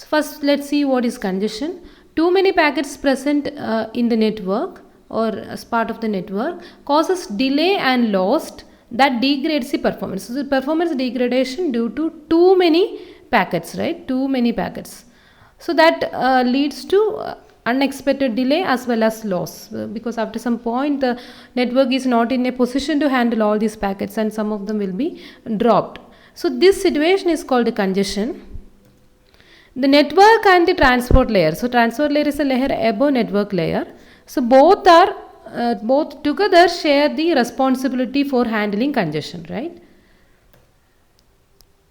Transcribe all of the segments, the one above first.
So first let's see what is congestion. Too many packets present in the network or as part of the network causes delay and loss that degrades the performance. So the performance degradation due to too many packets, right? Too many packets. So that leads to unexpected delay as well as loss, because after some point the network is not in a position to handle all these packets and some of them will be dropped. So this situation is called a congestion. The network and the transport layer. So transport layer is a layer above network layer. So both together share the responsibility for handling congestion, right?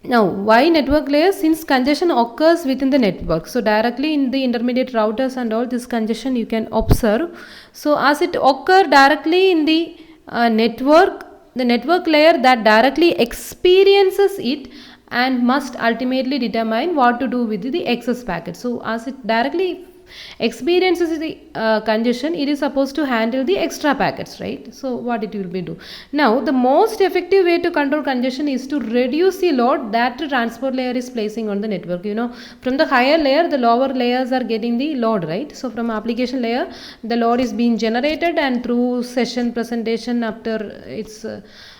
Now, why network layer? Since congestion occurs within the network, so directly in the intermediate routers and all, this congestion you can observe. So as it occur directly in the network, the network layer that directly experiences it and must ultimately determine what to do with the excess packet. So as it directly experiences the congestion, it is supposed to handle the extra packets, right? So what it will be do? Now the most effective way to control congestion is to reduce the load that the transport layer is placing on the network. From the higher layer, the lower layers are getting the load, right? So from application layer, the load is being generated, and through session presentation after its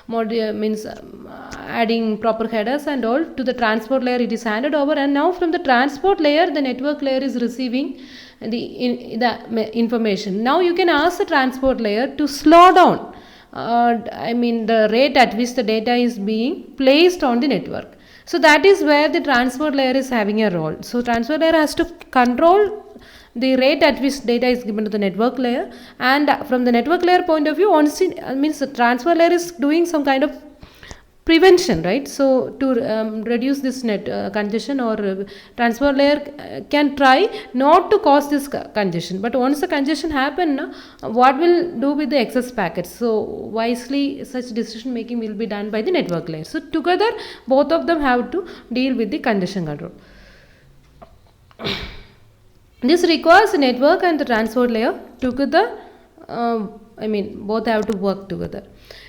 module means adding proper headers and all to the transport layer, it is handed over, and now from the transport layer the network layer is receiving the information. Now you can ask the transport layer to slow down the rate at which the data is being placed on the network. So that is where the transport layer is having a role. So transport layer has to control the rate at which data is given to the network layer, and from the network layer point of view, once the transfer layer is doing some kind of prevention, right? So to reduce this congestion, or transfer layer can try not to cause this congestion, but once the congestion happen, what will do with the excess packets? So wisely such decision making will be done by the network layer. So together both of them have to deal with the congestion control. This requires the network and the transport layer together, both have to work together.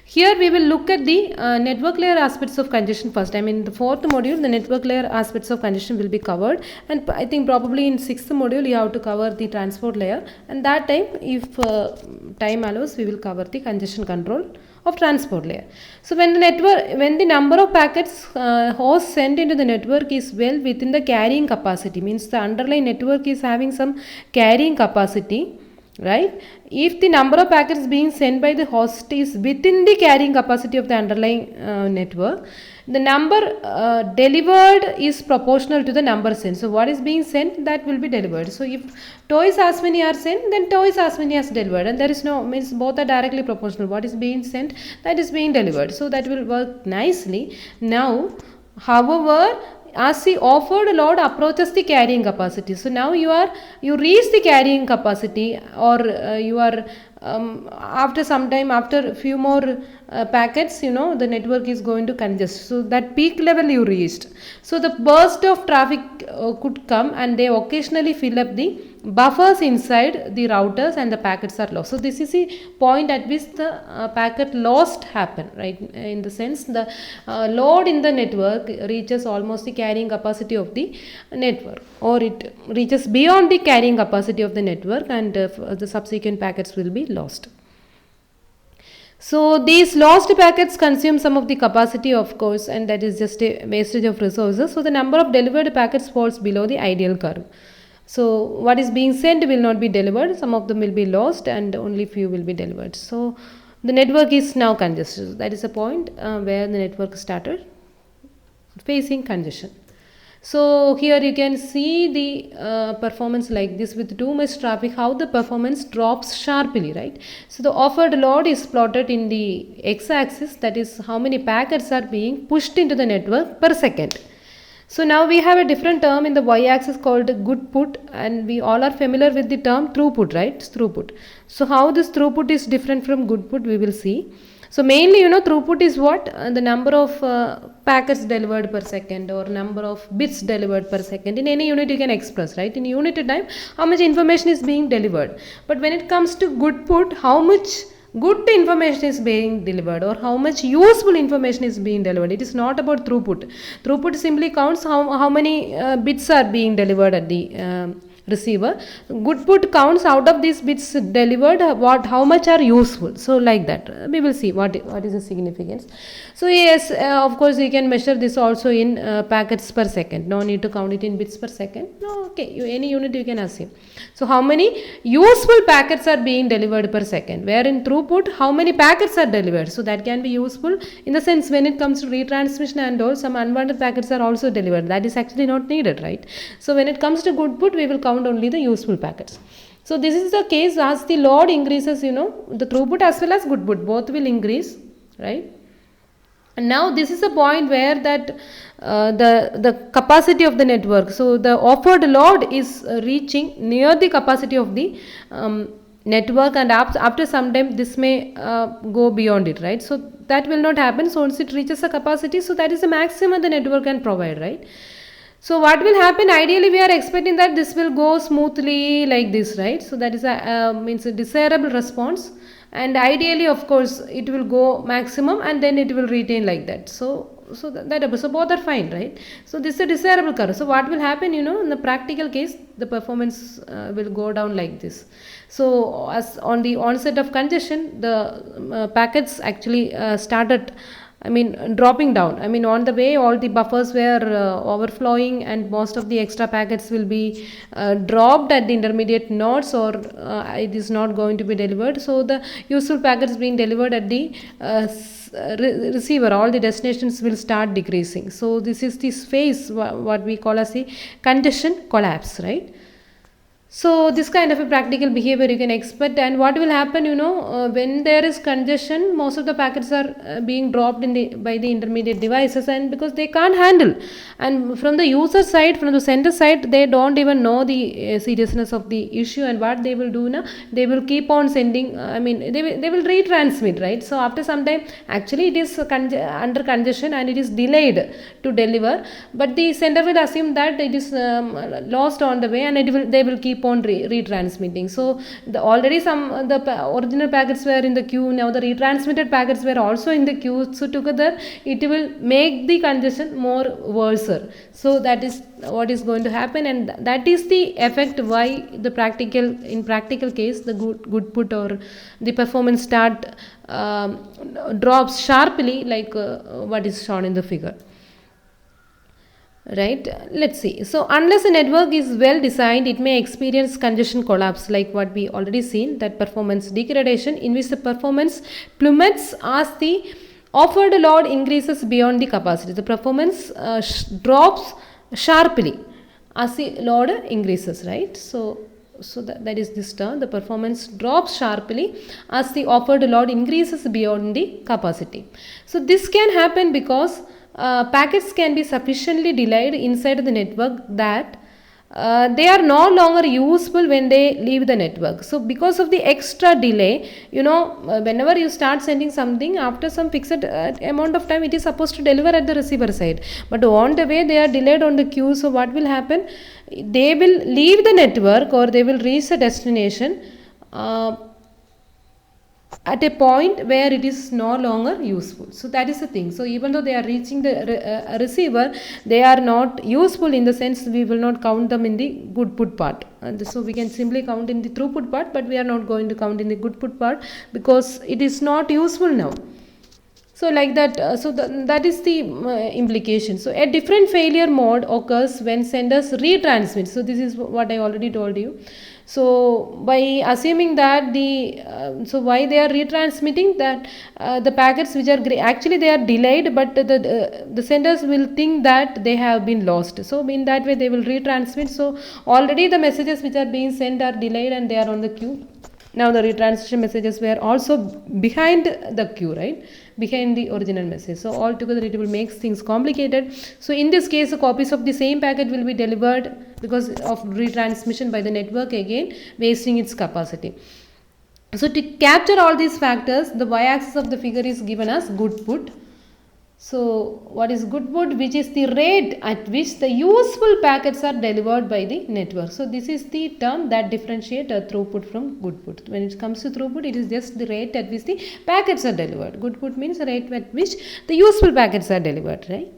Here we will look at the network layer aspects of congestion first. In the fourth module, the network layer aspects of congestion will be covered, and I think probably in sixth module you have to cover the transport layer, and that time, if time allows, we will cover the congestion control of transport layer. So when the number of packets hosts sent into the network is well within the carrying capacity, means the underlying network is having some carrying capacity, right? If the number of packets being sent by the host is within the carrying capacity of the underlying network, the number delivered is proportional to the number sent. So what is being sent, that will be delivered. So if twice as many are sent, then twice as many as delivered, and there is no, means both are directly proportional. What is being sent, that is being delivered. So that will work nicely. Now, however, as the offered load approaches the carrying capacity, so now you reach the carrying capacity, or you are after some time, after a few more packets, the network is going to congest. So that peak level you reached. So the burst of traffic could come, and they occasionally fill up the buffers inside the routers, and the packets are lost. So this is the point at which the packet lost happen, right? In the sense, the load in the network reaches almost the carrying capacity of the network, or it reaches beyond the carrying capacity of the network, and the subsequent packets will be lost. So these lost packets consume some of the capacity, of course, and that is just a wastage of resources. So the number of delivered packets falls below the ideal curve. So what is being sent will not be delivered, some of them will be lost, and only few will be delivered. So the network is now congested. That is a point where the network started facing congestion. So here you can see the performance like this. With too much traffic, how the performance drops sharply, right? So the offered load is plotted in the x-axis, that is how many packets are being pushed into the network per second. So now we have a different term in the y-axis called goodput, and we all are familiar with the term throughput, right? Throughput. So how this throughput is different from goodput, we will see. So mainly, throughput is what? The number of packets delivered per second, or number of bits delivered per second. In any unit you can express, right? In unit time, how much information is being delivered. But when it comes to goodput, how much good information is being delivered or how much useful information is being delivered. It is not about throughput. Throughput simply counts how many bits are being delivered at the receiver. Good put counts out of these bits delivered how much are useful. So like that we will see what is the significance. So yes, of course you can measure this also in packets per second. No need to count it in bits per second. No, okay, any unit you can assume. So how many useful packets are being delivered per second, where in throughput how many packets are delivered. So that can be useful in the sense when it comes to retransmission and all, some unwanted packets are also delivered. That is actually not needed, right? So when it comes to good put, we will count only the useful packets. So this is the case as the load increases, the throughput as well as good put both will increase, right? And now this is a point where that the capacity of the network, so the offered load is reaching near the capacity of the network, and after some time this may go beyond it, right? So that will not happen. So once it reaches a capacity, so that is the maximum the network can provide, right? So what will happen, ideally we are expecting that this will go smoothly like this, right? So that is means a desirable response, and ideally of course it will go maximum and then it will retain like that. So both are fine, right? So this is a desirable curve. So what will happen, in the practical case, the performance will go down like this. So as on the onset of congestion, the packets actually started dropping down. On the way all the buffers were overflowing, and most of the extra packets will be dropped at the intermediate nodes, or it is not going to be delivered. So the useful packets being delivered at the receiver, all the destinations will start decreasing. So this is this phase what we call as the congestion collapse, right? So this kind of a practical behavior you can expect. And what will happen, when there is congestion, most of the packets are being dropped by the intermediate devices, and because they can't handle. And from the user side, from the sender side, they don't even know the seriousness of the issue, and what they will do now, they will keep on sending, they will retransmit, right? So after some time, actually it is under congestion and it is delayed to deliver, but the sender will assume that it is lost on the way, and they will keep on retransmitting. So already the original packets were in the queue, now the retransmitted packets were also in the queue, so together it will make the congestion more worse. So that is what is going to happen, and that is the effect why in practical case the good put or the performance start drops sharply, like what is shown in the figure. Right, let's see. So unless a network is well designed, it may experience congestion collapse, like what we already seen, that performance degradation in which the performance plummets as the offered load increases beyond the capacity. The performance drops sharply as the load increases, right? So that is this term, the performance drops sharply as the offered load increases beyond the capacity. So this can happen because packets can be sufficiently delayed inside the network that they are no longer useful when they leave the network. So because of the extra delay, whenever you start sending something, after some fixed amount of time it is supposed to deliver at the receiver side, but on the way they are delayed on the queue. So what will happen, they will leave the network or they will reach the destination at a point where it is no longer useful. So that is the thing. So even though they are reaching the receiver, they are not useful in the sense we will not count them in the good put part. And so we can simply count in the throughput part, but we are not going to count in the good put part because it is not useful now. So like that, that is the implication. So a different failure mode occurs when senders retransmit. So this is what I already told you. So by assuming that so why they are retransmitting, that the packets which are actually they are delayed, but the senders will think that they have been lost. So in that way they will retransmit. So already the messages which are being sent are delayed and they are on the queue. Now the retransmission messages were also behind the queue, right? Behind the original message. So altogether it will make things complicated. So in this case, copies of the same packet will be delivered because of retransmission by the network, again wasting its capacity. So to capture all these factors, the y-axis of the figure is given as good put. So what is good put, which is the rate at which the useful packets are delivered by the network. So this is the term that differentiate throughput from good put. When it comes to throughput, it is just the rate at which the packets are delivered. Good put means the rate at which the useful packets are delivered, right?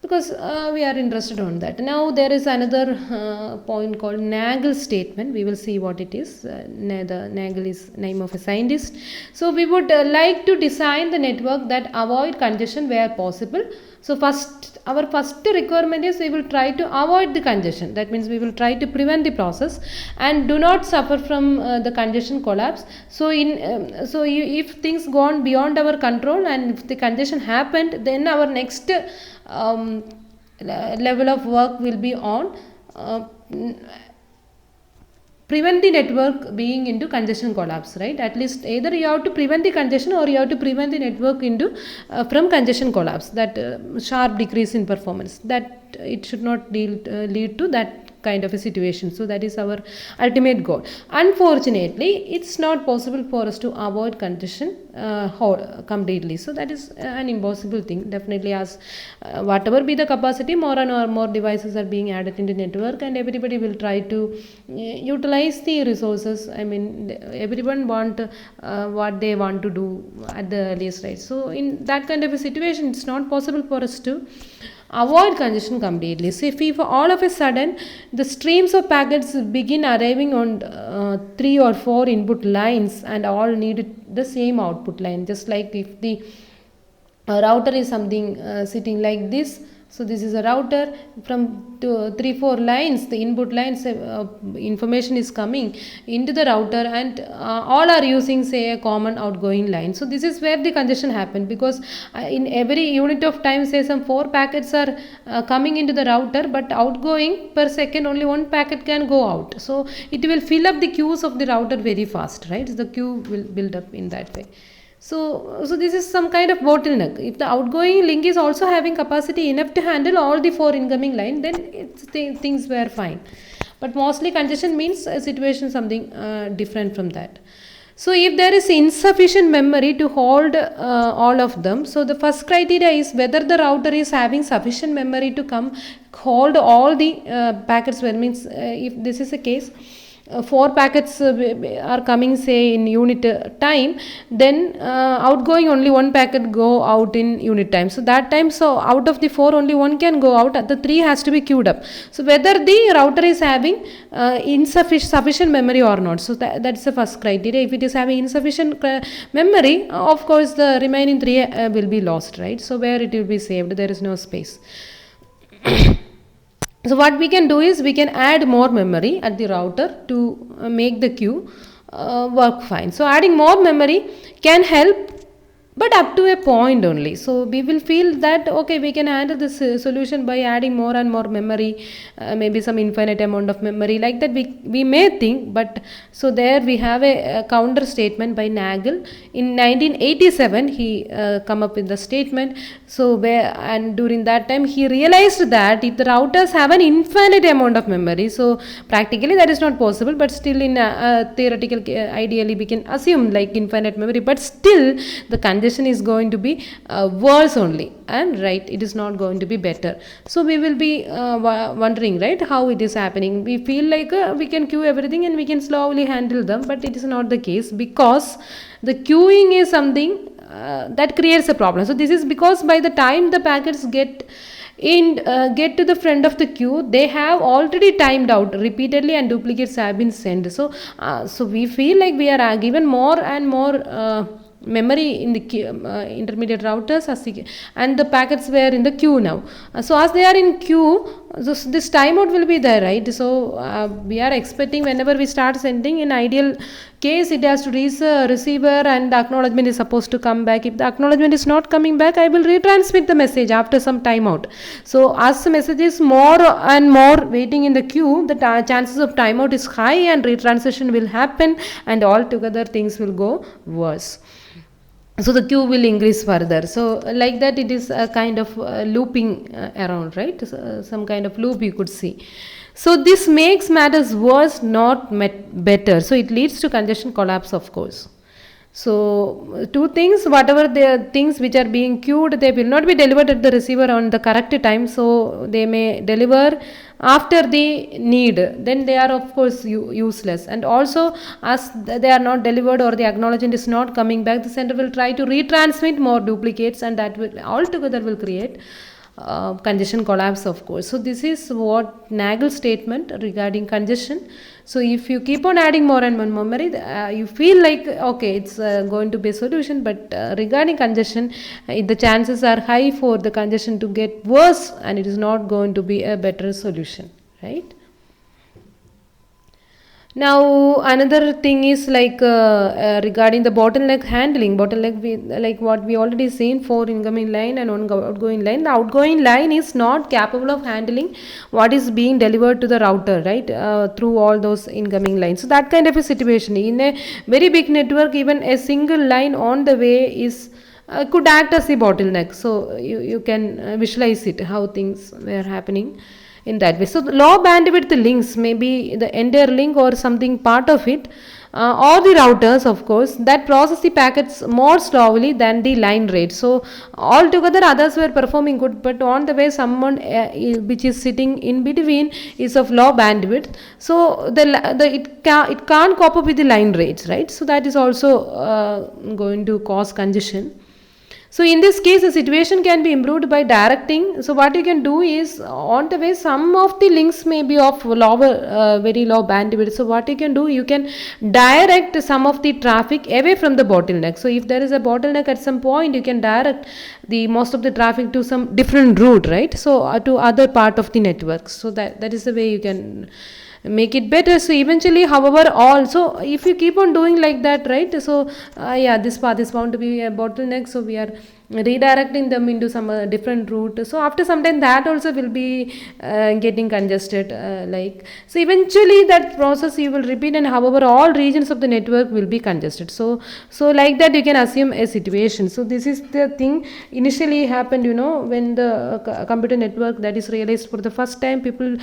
Because we are interested on that. Now there is another point called Nagel statement. We will see what it is. The Nagel is name of a scientist. So we would like to design the network that avoid congestion where possible. So our first requirement is we will try to avoid the congestion. That means we will try to prevent the process and do not suffer from the congestion collapse. So if things go on beyond our control and if the congestion happened, then our next level of work will be on prevent the network being into congestion collapse, right? At least either you have to prevent the congestion or you have to prevent the network into from congestion collapse, that sharp decrease in performance, that it should not lead to that kind of a situation. So that is our ultimate goal. Unfortunately, it's not possible for us to avoid congestion completely. So that is an impossible thing. Definitely, as whatever be the capacity, more and more devices are being added into network, and everybody will try to utilize the resources. I mean, everyone want what they want to do at the earliest, right? So in that kind of a situation, it's not possible for us to avoid congestion completely. So if all of a sudden the streams of packets begin arriving on 3 or 4 input lines and all need the same output line, just like if the router is something sitting like this. So this is a router, from 3-4 lines, the input lines, information is coming into the router, and all are using, say, a common outgoing line. So this is where the congestion happens, because in every unit of time, say some 4 packets are coming into the router, but outgoing per second only 1 packet can go out. So it will fill up the queues of the router very fast, right? The queue will build up in that way. So this is some kind of bottleneck. If the outgoing link is also having capacity enough to handle all the 4 incoming line, then things were fine. But mostly congestion means a situation something different from that. So if there is insufficient memory to hold all of them, so the first criteria is whether the router is having sufficient memory to hold all the packets. Well, means if this is a case, 4 packets are coming, say, in unit time, then outgoing only 1 packet go out in unit time. So that time, so out of the 4 only 1 can go out, the 3 has to be queued up. So whether the router is having sufficient memory or not. So that's the first criteria. If it is having insufficient memory, of course the remaining 3 will be lost, right? So where it will be saved, there is no space. So what we can do is we can add more memory at the router to make the queue work fine. So adding more memory can help, but up to a point only. So we will feel that okay, we can handle this solution by adding more and more memory, maybe some infinite amount of memory, like that we may think. But so there we have a counter statement by Nagel in 1987. He come up with the statement. So and during that time he realized that if the routers have an infinite amount of memory, so practically that is not possible, but still in theoretical ideally we can assume like infinite memory, but still the congestion is going to be worse only, and right, it is not going to be better. So we will be wondering, right, how it is happening. We feel like we can queue everything and we can slowly handle them, but it is not the case, because the queuing is something that creates a problem. So this is because by the time the packets get to the front of the queue, they have already timed out repeatedly and duplicates have been sent. So we feel like we are given more and more memory in the intermediate routers, and the packets were in the queue now. So as they are in queue, this timeout will be there, right? So we are expecting whenever we start sending, in ideal case it has to reach the receiver and the acknowledgement is supposed to come back. If the acknowledgement is not coming back, I will retransmit the message after some timeout. So as the message is more and more waiting in the queue, the chances of timeout is high and retransmission will happen, and altogether things will go worse. So the queue will increase further. So like that, it is a kind of looping around, right? So, some kind of loop you could see. So this makes matters worse, not better. So it leads to congestion collapse, of course. So two things, whatever the things which are being queued, they will not be delivered at the receiver on the correct time. So they may deliver after the need. Then they are of course useless. And also, as they are not delivered or the acknowledgement is not coming back, the sender will try to retransmit more duplicates, and that will altogether will create congestion collapse, of course. So this is what Nagel's statement regarding congestion. So if you keep on adding more and more memory, you feel like okay, it's going to be a solution, but regarding congestion, the chances are high for the congestion to get worse, and it is not going to be a better solution, right? Now another thing is like regarding the bottleneck handling. Like what we already seen for incoming line and outgoing line. The outgoing line is not capable of handling what is being delivered to the router, right? Through all those incoming lines. So that kind of a situation in a very big network, even a single line on the way is could act as a bottleneck. So you can visualize it how things were happening in that way. So low bandwidth links, maybe the entire link or something part of it, or the routers of course, that process the packets more slowly than the line rate. So altogether others were performing good, but on the way someone which is sitting in between is of low bandwidth, so it can't cope up with the line rates, right? So that is also going to cause congestion. So in this case, the situation can be improved by directing. So what you can do is, on the way, some of the links may be of lower, very low bandwidth. So what you can do, you can direct some of the traffic away from the bottleneck. So if there is a bottleneck at some point, you can direct the most of the traffic to some different route, right? So to other part of the network. So that is the way you can make it better. So eventually, however, also if you keep on doing like that, right? So yeah, this path is bound to be a bottleneck, so we are redirecting them into some different route. So after some time that also will be getting congested, like, so eventually that process you will repeat, and however all regions of the network will be congested. So like that you can assume a situation. So this is the thing initially happened, when the computer network that is realized for the first time. People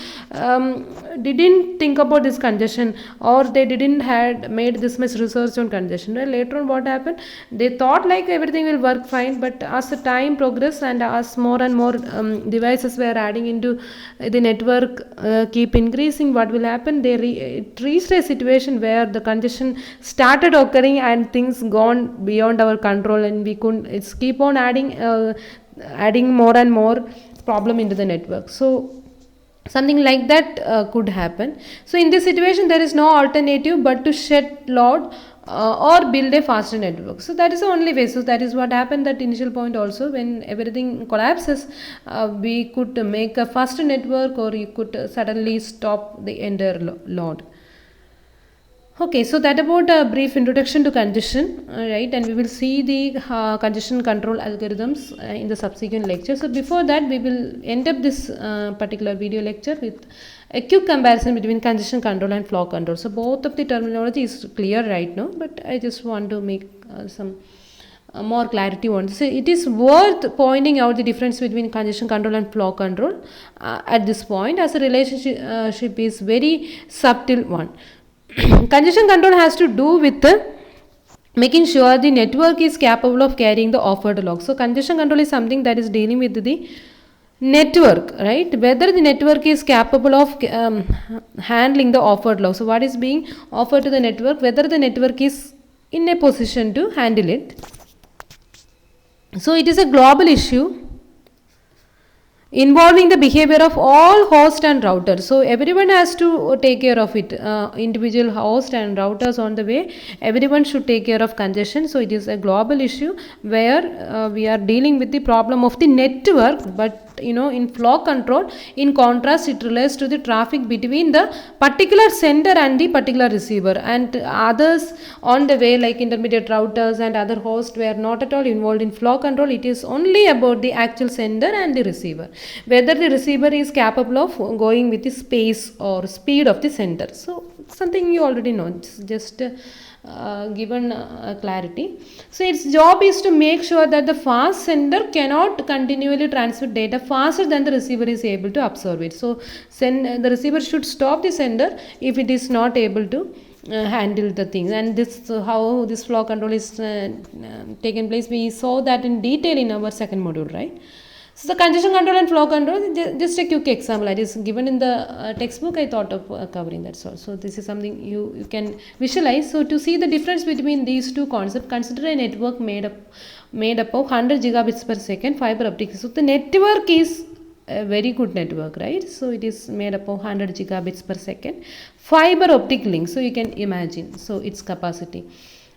didn't think about this congestion, or they didn't had made this much research on congestion. Well, later on what happened, they thought like everything will work fine, but as the time progressed and as more and more devices were adding into the network, keep increasing, what will happen, it reached a situation where the congestion started occurring and things gone beyond our control, and we couldn't, it's keep on adding more and more problem into the network. So something like that could happen. So in this situation there is no alternative but to shed load or build a faster network. So that is the only way. So that is what happened, that initial point also, when everything collapses, we could make a faster network, or you could suddenly stop the entire load. Okay, so that about a brief introduction to congestion, right? And we will see the congestion control algorithms in the subsequent lecture. So before that, we will end up this particular video lecture with a quick comparison between congestion control and flow control. So both of the terminology is clear right now, but I just want to make some more clarity on this. So it is worth pointing out the difference between congestion control and flow control at this point, as a relationship is very subtle one. Congestion control has to do with making sure the network is capable of carrying the offered log. So congestion control is something that is dealing with the network, right? Whether the network is capable of handling the offered log. So what is being offered to the network, whether the network is in a position to handle it. So it is a global issue involving the behavior of all host and routers. So everyone has to take care of it, individual host and routers on the way, everyone should take care of congestion. So it is a global issue where we are dealing with the problem of the network, but in flow control, in contrast, it relates to the traffic between the particular sender and the particular receiver, and others on the way like intermediate routers and other hosts were not at all involved in flow control. It is only about the actual sender and the receiver, whether the receiver is capable of going with the space or speed of the sender. So something you already know. It's just given clarity. So its job is to make sure that the fast sender cannot continually transmit data faster than the receiver is able to absorb it. So the receiver should stop the sender if it is not able to handle the things. And this how this flow control is taken place, we saw that in detail in our second module, right? So the congestion control and flow control, just a quick example. It is given in the textbook. I thought of covering that. So this is something you can visualize. So to see the difference between these two concepts, consider a network made up of 100 gigabits per second fiber optic. So the network is a very good network, right? So it is made up of 100 gigabits per second fiber optic link. So you can imagine. So its capacity.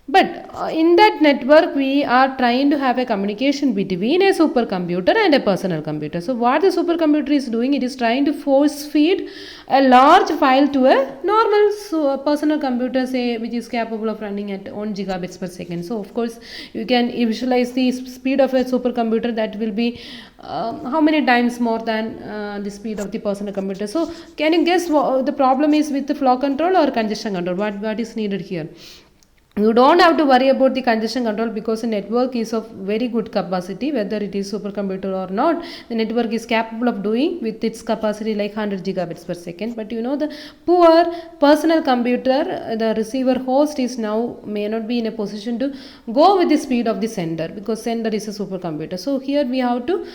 But in that network, we are trying to have a communication between a supercomputer and a personal computer. So what the supercomputer is doing, it is trying to force feed a large file to a normal personal computer, say, which is capable of running at 1 gigabits per second. So of course, you can visualize the speed of a supercomputer that will be how many times more than the speed of the personal computer. So can you guess what the problem is with the flow control or congestion control? What is needed here? You don't have to worry about the congestion control because the network is of very good capacity, whether it is supercomputer or not. The network is capable of doing with its capacity like 100 gigabits per second. But the poor personal computer, the receiver host is now may not be in a position to go with the speed of the sender because sender is a supercomputer. So here we have to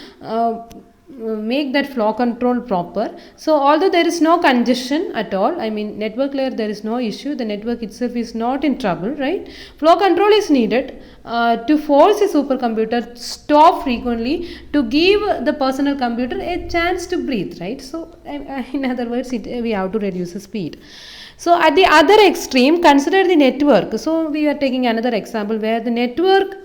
make that flow control proper. So although there is no congestion at all, I mean network layer there is no issue, the network itself is not in trouble, right? Flow control is needed to force a supercomputer stop frequently to give the personal computer a chance to breathe, right? So in other words, we have to reduce the speed. So at the other extreme, consider the network. So we are taking another example where the network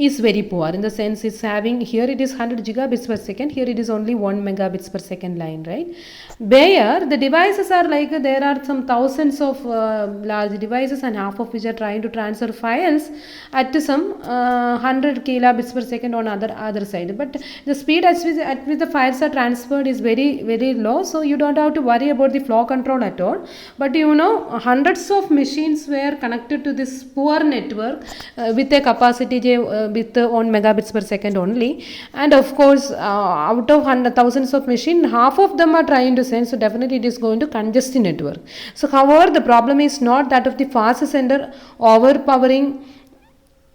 is very poor in the sense it's having, here it is 100 gigabits per second, here it is only 1 megabits per second line, right? Where the devices are like, there are some thousands of large devices and half of which are trying to transfer files at some 100 kilobits per second on other side, but the speed at which the files are transferred is very very low. So you don't have to worry about the flow control at all. But hundreds of machines were connected to this poor network with a capacity with 1 megabits per second only, and of course out of thousands of machines, half of them are trying to send, so definitely it is going to congest the network. So however, the problem is not that of the fast sender overpowering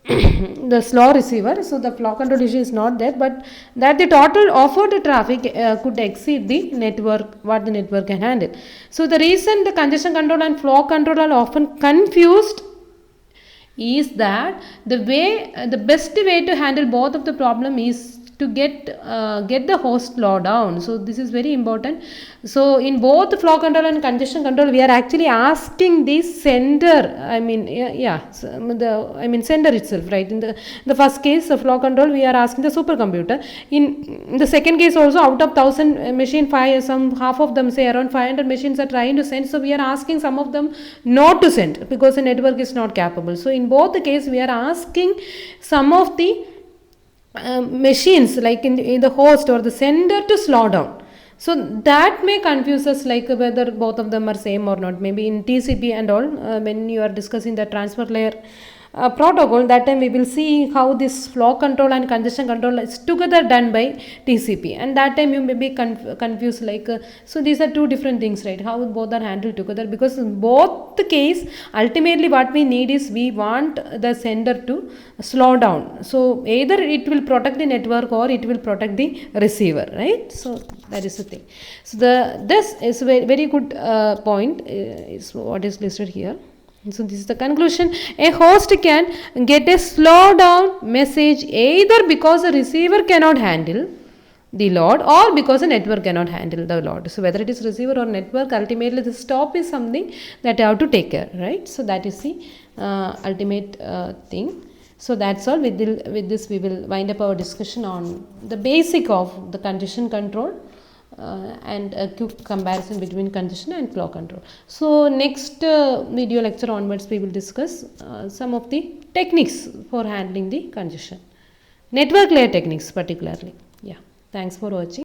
the slow receiver, so the flow control issue is not there, but that the total offered traffic could exceed the network, what the network can handle. So the reason the congestion control and flow control are often confused is that the best way to handle both of the problem is to get the host law down. So this is very important. So in both flow control and congestion control, we are actually asking the sender, sender itself, right? In the first case of flow control, we are asking the supercomputer. In the second case also, out of 1000 machine, half of them, say around 500 machines are trying to send, so we are asking some of them not to send because the network is not capable. So in both the case, we are asking some of the machines like in the host or the sender to slow down. So that may confuse us, like whether both of them are same or not. Maybe in TCP and all, when you are discussing the transfer layer protocol, that time we will see how this flow control and congestion control is together done by TCP, and that time you may be confused, like so these are two different things, right? How both are handled together, because in both the case ultimately what we need is we want the sender to slow down. So either it will protect the network or it will protect the receiver, right? So that is the thing. So this is a very good point is what is listed here. So this is the conclusion. A host can get a slow down message either because the receiver cannot handle the load or because the network cannot handle the load. So whether it is receiver or network, ultimately the stop is something that you have to take care, right? So that is the ultimate thing. So that's all. With this we will wind up our discussion on the basic of the congestion control. And a quick comparison between congestion and flow control. So next video lecture onwards we will discuss some of the techniques for handling the congestion. Network layer techniques particularly. Yeah. Thanks for watching.